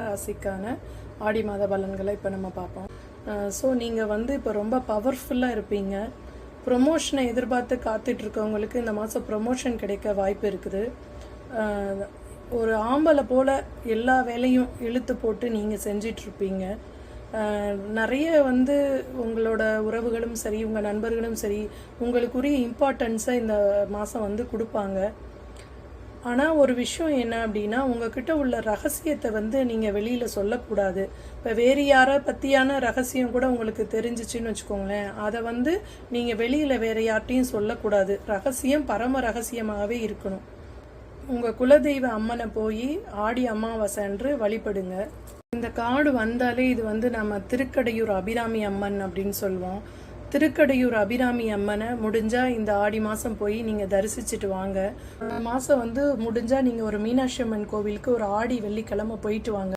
ராசிக்கான ஆடி மாத பலன்களை இப்போ நம்ம பார்ப்போம். ஸோ நீங்கள் வந்து இப்போ ரொம்ப பவர்ஃபுல்லாக இருப்பீங்க. ப்ரொமோஷனை எதிர்பார்த்து காத்துட்ருக்கவங்களுக்கு இந்த மாதம் ப்ரொமோஷன் கிடைக்க வாய்ப்பு இருக்குது. ஒரு ஆம்பளை போல் எல்லா வேலையும் இழுத்து போட்டு நீங்கள் செஞ்சிட்ருப்பீங்க. நிறைய வந்து உங்களோட உறவுகளும் சரி, உங்கள் நண்பர்களும் சரி, உங்களுக்குரிய இம்பார்ட்டன்ஸை இந்த மாதம் வந்து கொடுப்பாங்க. ஆனால் ஒரு விஷயம் என்ன அப்படின்னா, உங்ககிட்ட உள்ள ரகசியத்தை வந்து நீங்கள் வெளியில் சொல்லக்கூடாது. இப்போ வேறு யாரை பற்றியான ரகசியம் கூட உங்களுக்கு தெரிஞ்சிச்சின்னு வச்சுக்கோங்களேன், அதை வந்து நீங்கள் வெளியில் வேறு யார்ட்டையும் சொல்லக்கூடாது. ரகசியம் பரம ரகசியமாகவே இருக்கணும். உங்கள் குலதெய்வ அம்மனை போய் ஆடி அமாவாசை அன்று வழிபடுங்க. இந்த கார்டு வந்தாலே இது வந்து நம்ம திருக்கடையூர் அபிராமி அம்மன் அப்படின்னு சொல்லுவோம். திருக்கடையூர் அபிராமி அம்மனை முடிஞ்சால் இந்த ஆடி மாதம் போய் நீங்கள் தரிசிச்சுட்டு வாங்க. மாதம் வந்து முடிஞ்சால் நீங்கள் ஒரு மீனாட்சி அம்மன் கோவிலுக்கு ஒரு ஆடி வெள்ளிக்கிழமை போயிட்டு வாங்க.